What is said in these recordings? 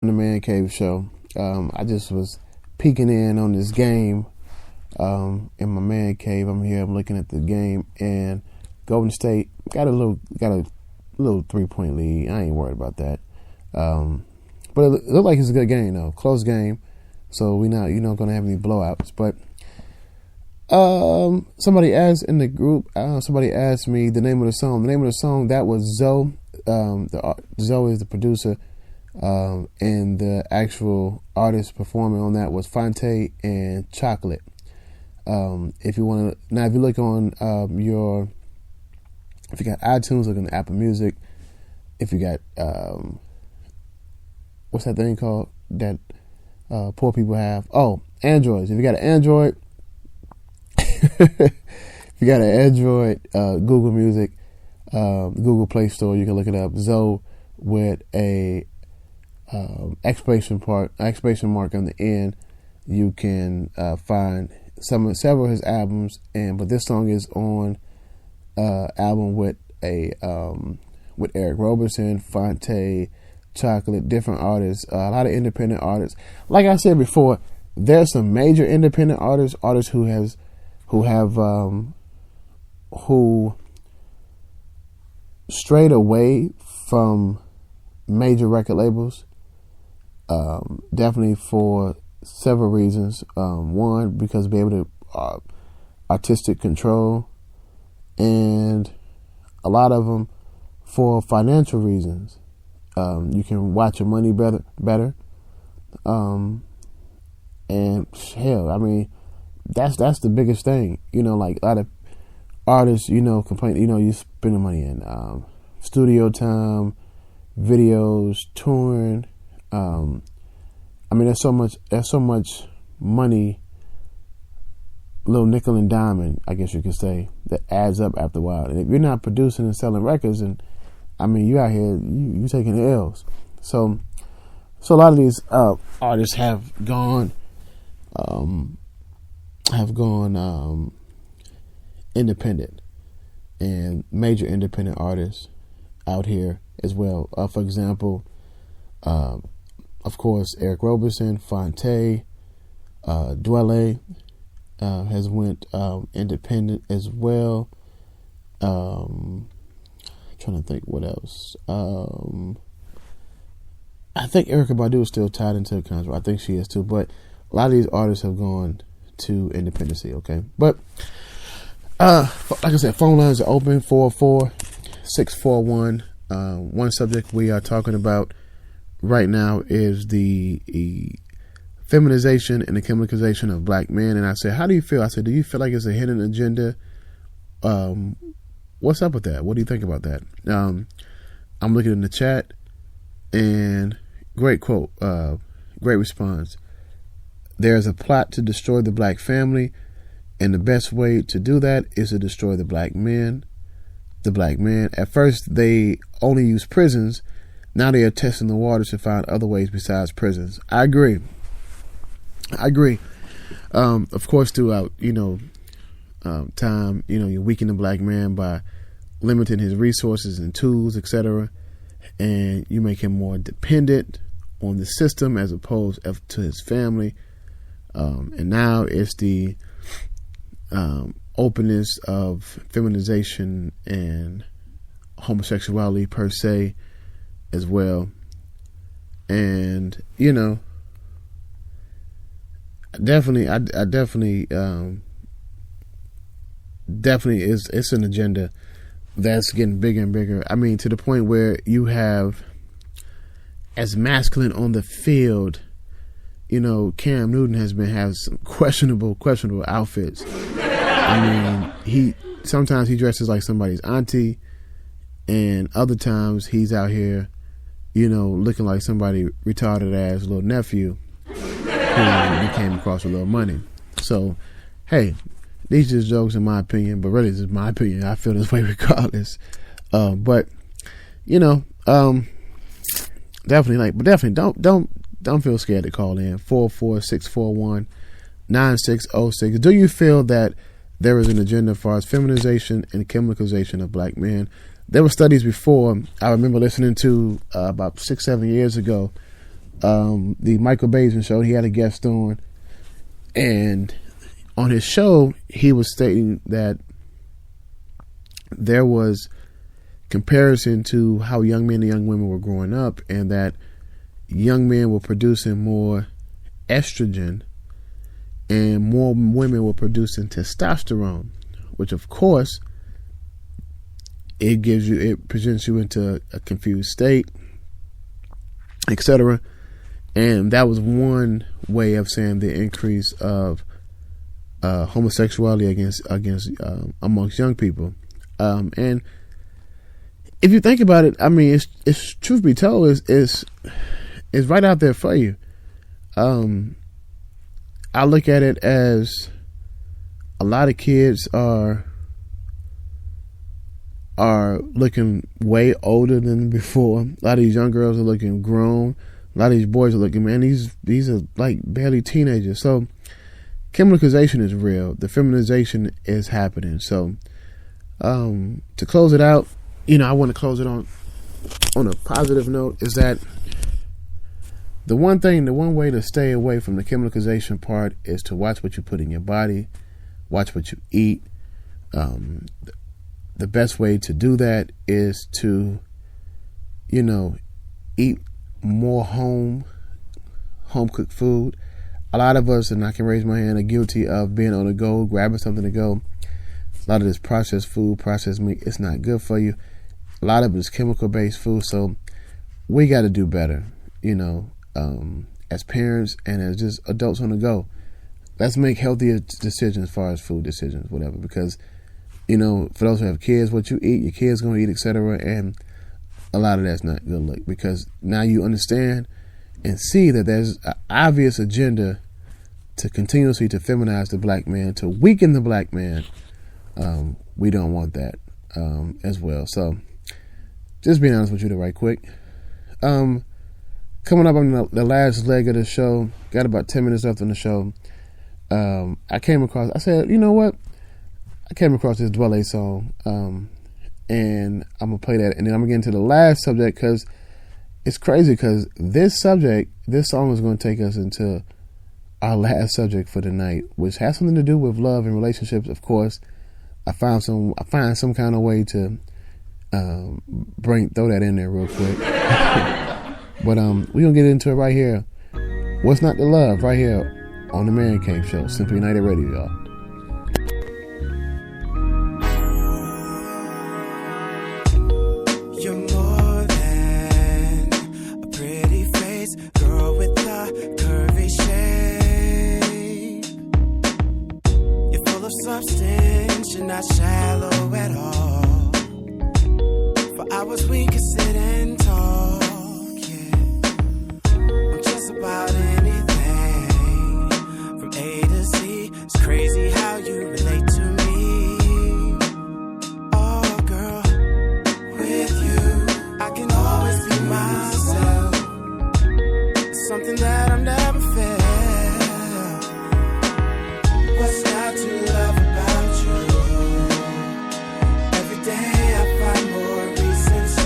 The Man Cave Show. I just was peeking in on this game in my man cave. I'm here. I'm looking at the game, and Golden State got a little 3-point lead. I ain't worried about that. But it looked like it's a good game though, close game. So we not gonna have any blowouts. But somebody asked in the group. Somebody asked me the name of the song. The name of the song that was Zoe. Zoe is the producer. And the actual artist performing on that was Fonte and Chocolate. If you look on if you got iTunes, look on Apple Music. If you got what's that thing called that poor people have? Oh, Androids. If you got an Android, Google Music, Google Play Store, you can look it up. Zoe with a exclamation mark on the end. You can find several of his albums, but this song is on album with Eric Roberson, Fonte, Chocolate, different artists, a lot of independent artists. Like I said before, there's some major independent artists who strayed away from major record labels. Definitely for several reasons. One, because be able to artistic control, and a lot of them for financial reasons. You can watch your money better. And hell, I mean, that's the biggest thing. Like a lot of artists, complain. You spending money in studio time, videos, touring. I mean, there's so much money, little nickel and diamond, I guess you could say, that adds up after a while. And if you're not producing and selling records, and I mean, you out here, you taking the L's. So a lot of these artists have gone independent, and major independent artists out here as well. For example, of course, Eric Roberson, Fonte, Dwele has went independent as well. I'm trying to think what else. I think Erykah Badu is still tied into a contract. I think she is too. But a lot of these artists have gone to independency. Okay, but like I said, phone lines are open 44641. One subject we are talking about right now is the feminization and the chemicalization of black men. And I said, how do you feel? I said, do you feel like it's a hidden agenda? What's up with that? What do you think about that? I'm looking in the chat, and great quote, great response. There's a plot to destroy the black family, and the best way to do that is to destroy the black man. At first, they only use prisons. Now they are testing the waters to find other ways besides prisons. I agree. Of course, throughout, time, you weaken the black man by limiting his resources and tools, etc. And you make him more dependent on the system as opposed to his family. And now it's the openness of feminization and homosexuality per se as well. And definitely it's an agenda that's getting bigger and bigger. I mean, to the point where you have, as masculine on the field, Cam Newton has been having some questionable outfits. I mean, sometimes he dresses like somebody's auntie, and other times he's out here, looking like somebody retarded ass little nephew who came across with a little money. So, hey, these are just jokes in my opinion, but really this is my opinion. I feel this way regardless. But definitely don't feel scared to call in 44641-9606. Do you feel that there is an agenda as far as feminization and chemicalization of black men? There were studies before. I remember listening to about 6-7 years ago the Michael Baisden show. He had a guest on, and on his show, he was stating that there was comparison to how young men and young women were growing up, and that young men were producing more estrogen and more women were producing testosterone, which of course it presents you into a confused state, etc. And that was one way of saying the increase of homosexuality against amongst young people. And if you think about it, I mean, it's truth be told, it's right out there for you. I look at it as a lot of kids are looking way older than before. A lot of these young girls are looking grown. A lot of these boys are looking, man, these are like barely teenagers. So chemicalization is real. The feminization is happening. So to close it out, I want to close it on a positive note, is that the one way to stay away from the chemicalization part is to watch what you put in your body, watch what you eat. The best way to do that is to, eat more home cooked food. A lot of us, and I can raise my hand, are guilty of being on the go, grabbing something to go. A lot of this processed food, processed meat, it's not good for you. A lot of it is chemical-based food, so we got to do better, as parents and as just adults on the go. Let's make healthier decisions as far as food decisions, whatever, because, for those who have kids, what you eat, your kids going to eat, etc., and a lot of that's not good look, because now you understand and see that there's an obvious agenda to continuously to feminize the black man, to weaken the black man. We don't want that as well. So just being honest with you right quick. Coming up on the last leg of the show, got about 10 minutes left on the show. I said, you know what? I came across this Dwele song, and I'm going to play that, and then I'm going to get into the last subject, because it's crazy, because this song is going to take us into our last subject for the night, which has something to do with love and relationships. Of course, I find some kind of way to throw that in there real quick. But we're going to get into it right here. What's Not to Love, right here on the Man Cave Show, Simply United Radio, y'all. Substance, you're not shallow at all. For hours we can sit and talk, yeah. I'm just about anything from A to Z. It's crazy how you relate to me. Oh, girl, with you, I can always be myself. It's something that I've never felt. What's not to love about you? Every day I find more reasons to.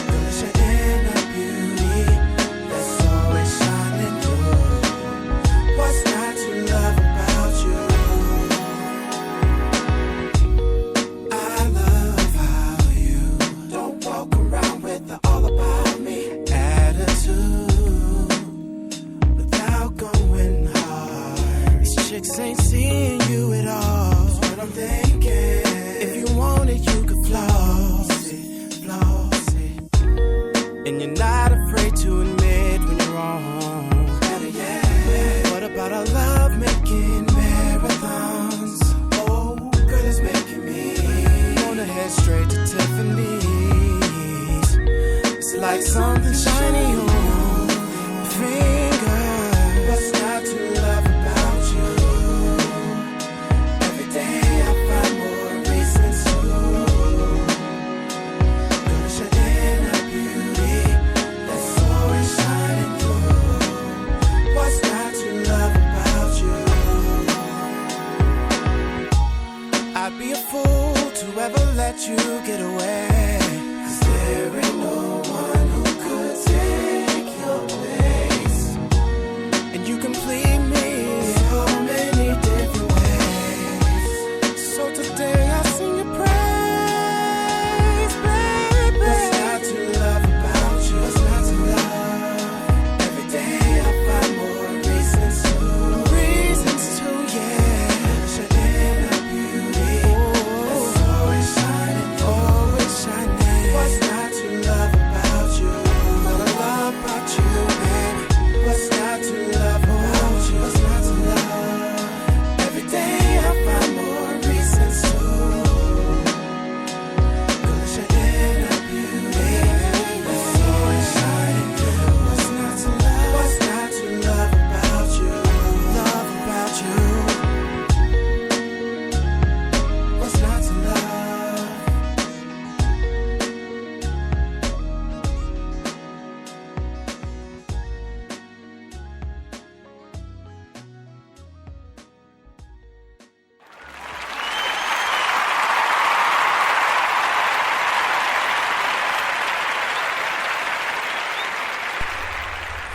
Cause you're in a beauty that's always shining through. What's not to love about you? I love how you don't walk around with the all about me attitude. Without going hard, these chicks ain't seeing you at all. That's what I'm thinking. If you want it, you can floss it. And you're not afraid to admit when you're wrong. Better yet, what about our love making marathons? Oh, girl, it's making me wanna head straight to Tiffany's. It's like something shiny on your finger. What's not to love about you? Every day I find more reasons to. Cause you're in a beauty that's always shining through. What's not to love about you? I'd be a fool to ever let you get away. Cause there ain't no one who could take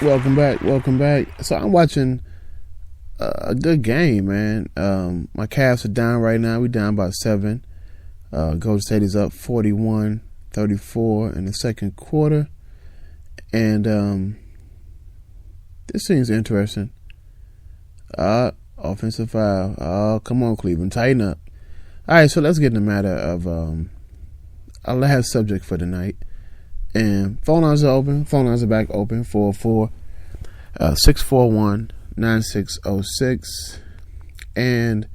Welcome back. Welcome back. So I'm watching a good game, man. My Cavs are down right now. We down by 7. Golden State is up 41-34 in the second quarter. And this seems interesting. Offensive foul. Oh, come on, Cleveland. Tighten up. All right, so let's get in the matter of our last subject for tonight. And phone lines are open. Phone lines are back open. 641-9606. And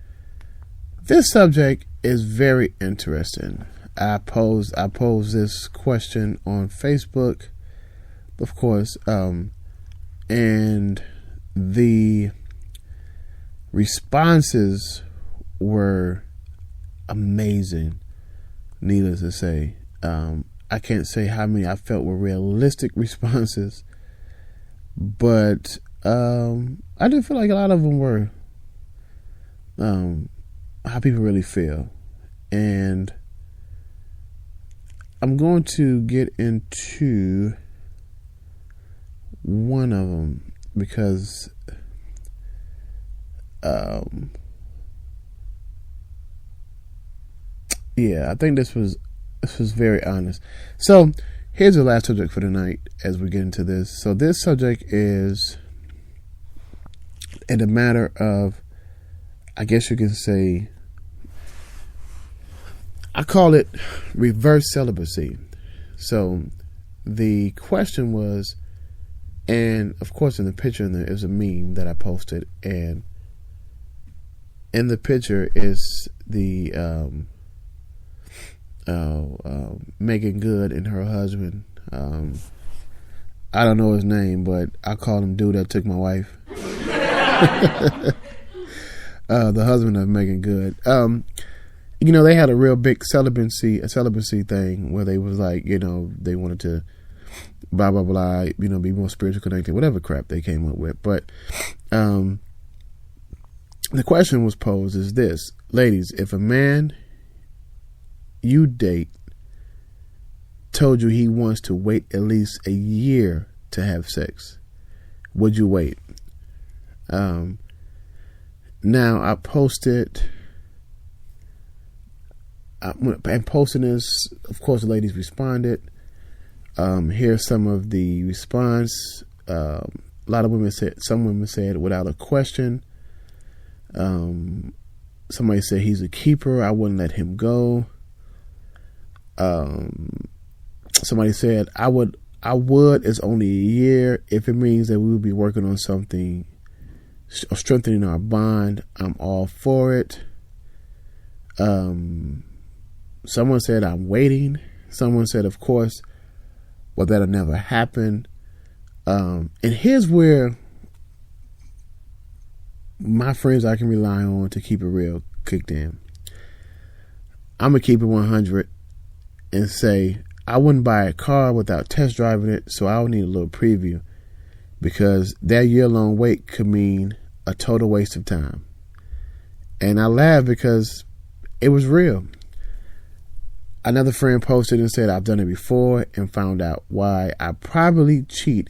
this subject is very interesting. I posed this question on Facebook, of course, and the responses were amazing, needless to say. I can't say how many I felt were realistic responses, but I did feel like a lot of them were how people really feel. And I'm going to get into one of them because I think this was very honest. So here's the last subject for tonight as we get into this. So this subject is in a matter of, I guess you can say, I call it reverse celibacy. So the question was, and of course in the picture there is a meme that I posted, and in the picture is the Megan Good and her husband. I don't know his name, but I call him dude that took my wife. The husband of Megan Good. They had a real big celibacy thing where they was like, they wanted to blah blah blah, be more spiritual connected, whatever crap they came up with. But the question was posed is this: ladies, if a man you date told you he wants to wait at least a year to have sex, would you wait? Now I posted, and posting this, of course the ladies responded. Here's some of the response. A lot of women said, some women said without a question. Somebody said he's a keeper, I wouldn't let him go. Somebody said I would it's only a year if it means that we will be working on something or strengthening our bond. I'm all for it. Someone said I'm waiting. Someone said, of course, well, that'll never happen. And here's where my friends I can rely on to keep it real kicked in. I'm gonna keep it 100 and say I wouldn't buy a car without test driving it, so I'll need a little preview, because that year-long wait could mean a total waste of time. And I laugh because it was real. Another friend posted and said, I've done it before and found out why. I probably cheat